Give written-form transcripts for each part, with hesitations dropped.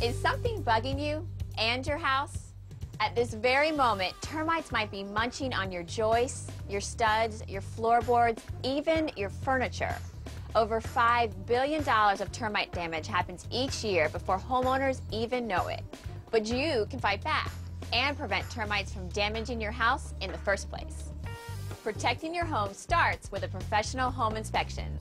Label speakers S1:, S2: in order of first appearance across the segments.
S1: Is something bugging you and your house? At this very moment, termites might be munching on your joists, your studs, your floorboards, even your furniture. Over $5 billion of termite damage happens each year before homeowners even know it. But you can fight back and prevent termites from damaging your house in the first place. Protecting your home starts with a professional home inspection.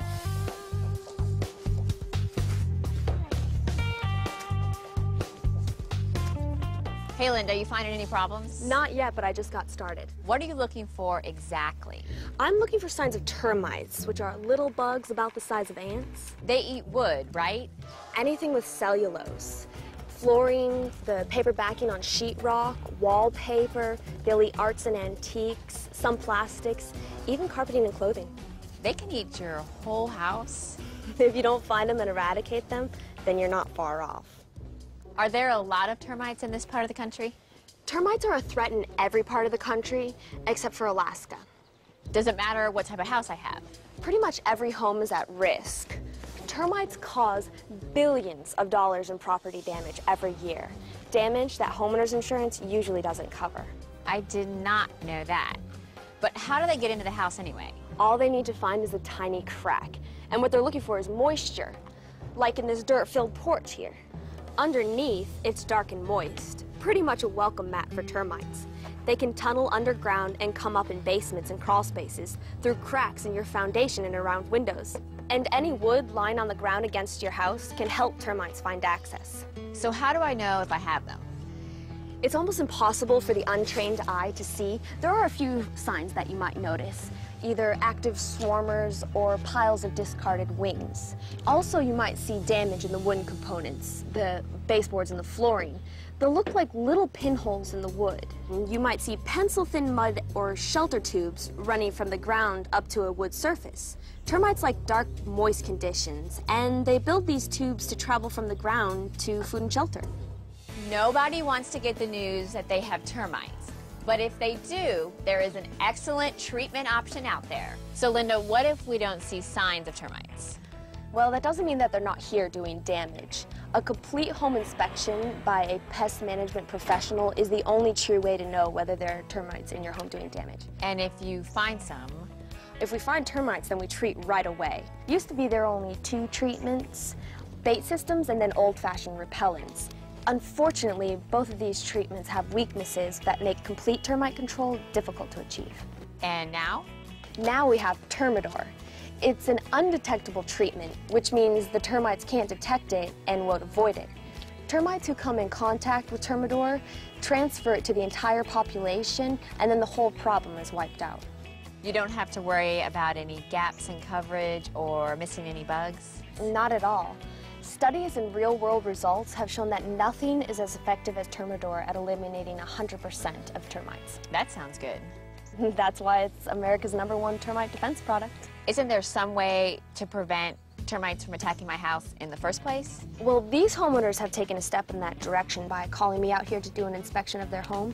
S1: Hey Linda, you finding any problems?
S2: Not yet, but I just got started.
S1: What are you looking for exactly?
S2: I'm looking for signs of termites, which are little bugs about the size of ants.
S1: They eat wood, right?
S2: Anything with cellulose. Flooring, the paper backing on sheetrock, wallpaper, they'll eat arts and antiques, some plastics, even carpeting and clothing.
S1: They can eat your whole house.
S2: If you don't find them and eradicate them, then you're not far off.
S1: Are there a lot of termites in this part of the country?
S2: Termites are a threat in every part of the country, except for Alaska.
S1: Does it matter what type of house I have?
S2: Pretty much every home is at risk. Termites cause billions of dollars in property damage every year. Damage that homeowners insurance usually doesn't cover.
S1: I did not know that. But how do they get into the house anyway?
S2: All they need to find is a tiny crack. And what they're looking for is moisture, like in this dirt-filled porch here. Underneath, it's dark and moist, pretty much a welcome mat for termites. They can tunnel underground and come up in basements and crawl spaces, through cracks in your foundation and around windows. And any wood lying on the ground against your house can help termites find access.
S1: So how do I know if I have them?
S2: It's almost impossible for the untrained eye to see. There are a few signs that you might notice, either active swarmers or piles of discarded wings. Also, you might see damage in the wooden components, the baseboards and the flooring. They'll look like little pinholes in the wood. You might see pencil-thin mud or shelter tubes running from the ground up to a wood surface. Termites like dark, moist conditions, and they build these tubes to travel from the ground to food and shelter.
S1: Nobody wants to get the news that they have termites. But if they do, there is an excellent treatment option out there. So Linda, what if we don't see signs of termites?
S2: Well, that doesn't mean that they're not here doing damage. A complete home inspection by a pest management professional is the only true way to know whether there are termites in your home doing damage.
S1: And if you find some?
S2: If we find termites, then we treat right away. Used to be there are only 2 treatments, bait systems and then old-fashioned repellents. Unfortunately, both of these treatments have weaknesses that make complete termite control difficult to achieve.
S1: And now?
S2: Now we have Termidor. It's an undetectable treatment, which means the termites can't detect it and won't avoid it. Termites who come in contact with Termidor transfer it to the entire population, and then the whole problem is wiped out.
S1: You don't have to worry about any gaps in coverage or missing any bugs?
S2: Not at all. Studies and real-world results have shown that nothing is as effective as Termidor at eliminating 100% of termites.
S1: That sounds good.
S2: That's why it's America's #1 termite defense product.
S1: Isn't there some way to prevent termites from attacking my house in the first place?
S2: Well, these homeowners have taken a step in that direction by calling me out here to do an inspection of their home.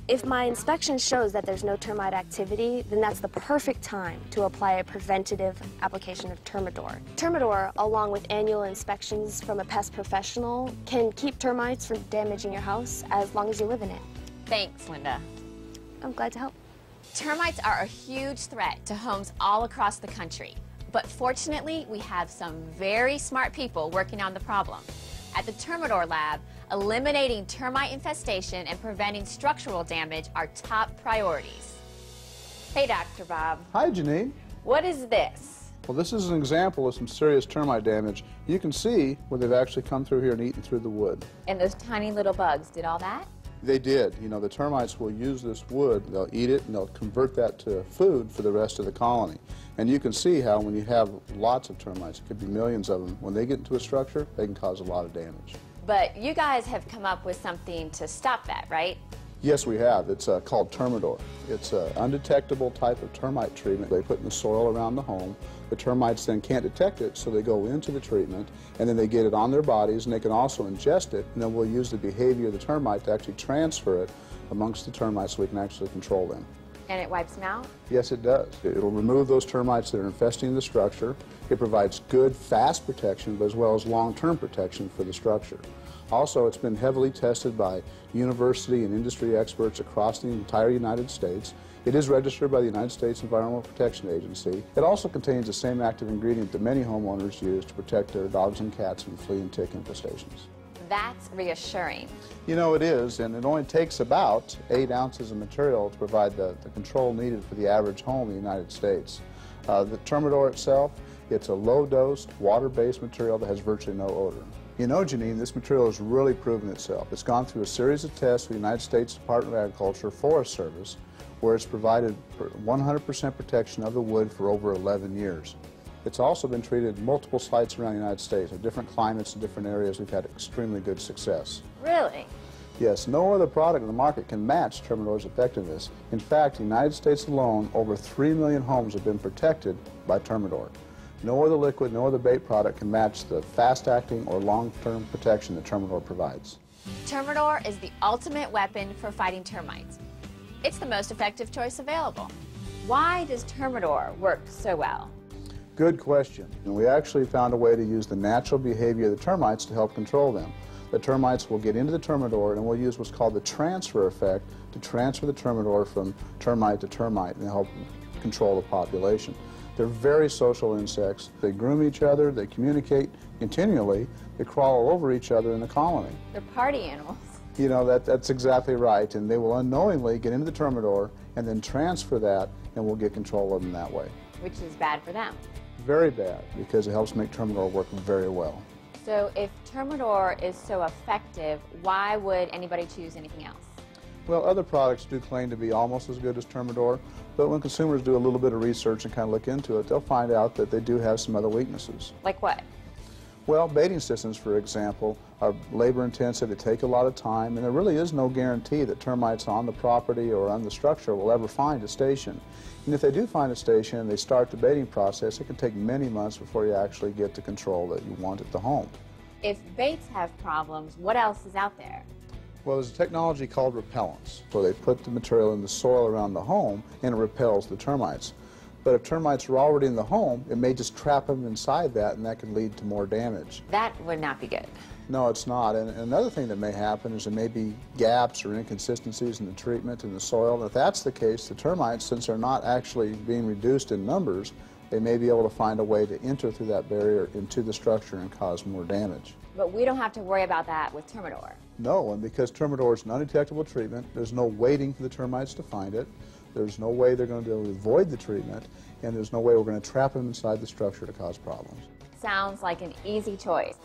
S2: If my inspection shows that there's no termite activity, then that's the perfect time to apply a preventative application of Termidor. Termidor, along with annual inspections from a pest professional, can keep termites from damaging your house as long as you live in it.
S1: Thanks, Linda.
S2: I'm glad to help.
S1: Termites are a huge threat to homes all across the country. But fortunately, we have some very smart people working on the problem. At the Termidor Lab, eliminating termite infestation and preventing structural damage are top priorities. Hey, Dr. Bob.
S3: Hi, Janine.
S1: What is this?
S3: Well, this is an example of some serious termite damage. You can see where they've actually come through here and eaten through the wood.
S1: And those tiny little bugs did all that?
S3: They did. You know, the termites will use this wood, they'll eat it, and they'll convert that to food for the rest of the colony. And you can see how when you have lots of termites, it could be millions of them, when they get into a structure, they can cause a lot of damage.
S1: But you guys have come up with something to stop that, right?
S3: Yes, we have. It's called Termidor. It's an undetectable type of termite treatment they put in the soil around the home. The termites then can't detect it, so they go into the treatment, and then they get it on their bodies, and they can also ingest it, and then we'll use the behavior of the termite to actually transfer it amongst the termites so we can actually control them.
S1: And it wipes them out?
S3: Yes, it does. It'll remove those termites that are infesting the structure. It provides good, fast protection, but as well as long-term protection for the structure. Also, it's been heavily tested by university and industry experts across the entire United States. It is registered by the United States Environmental Protection Agency. It also contains the same active ingredient that many homeowners use to protect their dogs and cats from flea and tick infestations.
S1: That's reassuring.
S3: You know, it is, and it only takes about 8 ounces of material to provide the control needed for the average home in the United States. The Termidor itself, it's a low-dose, water-based material that has virtually no odor. You know, Janine, this material has really proven itself. It's gone through a series of tests with the United States Department of Agriculture Forest Service, where it's provided 100% protection of the wood for over 11 years. It's also been treated at multiple sites around the United States. In different climates and different areas, we've had extremely good success.
S1: Really?
S3: Yes, no other product in the market can match Termidor's effectiveness. In fact, in the United States alone, over 3 million homes have been protected by Termidor. No other liquid, no other bait product can match the fast-acting or long-term protection that Termidor provides.
S1: Termidor is the ultimate weapon for fighting termites. It's the most effective choice available. Why does Termidor work so well?
S3: Good question. And we actually found a way to use the natural behavior of the termites to help control them. The termites will get into the Termidor, and we'll use what's called the transfer effect to transfer the Termidor from termite to termite and help control the population. They're very social insects. They groom each other, they communicate continually, they crawl all over each other in the colony.
S1: They're party animals.
S3: You know, that's exactly right, and they will unknowingly get into the Termidor and then transfer that, and we'll get control of them that way.
S1: Which is bad for them.
S3: Very bad, because it helps make Termidor work very well.
S1: So if Termidor is so effective, why would anybody choose anything else?
S3: Well, other products do claim to be almost as good as Termidor, but when consumers do a little bit of research and kind of look into it, they'll find out that they do have some other weaknesses.
S1: Like what?
S3: Well, baiting systems, for example, are labor-intensive, they take a lot of time, and there really is no guarantee that termites on the property or on the structure will ever find a station. And if they do find a station and they start the baiting process, it can take many months before you actually get the control that you want at the home.
S1: If baits have problems, what else is out there?
S3: Well, there's a technology called repellents. So they put the material in the soil around the home and it repels the termites. But if termites are already in the home, it may just trap them inside that, and that could lead to more damage.
S1: That would not be good.
S3: No, it's not. And another thing that may happen is there may be gaps or inconsistencies in the treatment in the soil. And if that's the case, the termites, since they're not actually being reduced in numbers, they may be able to find a way to enter through that barrier into the structure and cause more damage.
S1: But we don't have to worry about that with Termidor.
S3: No, and because Termidor is an undetectable treatment, there's no waiting for the termites to find it. There's no way they're going to be able to avoid the treatment, and there's no way we're going to trap them inside the structure to cause problems.
S1: Sounds like an easy choice.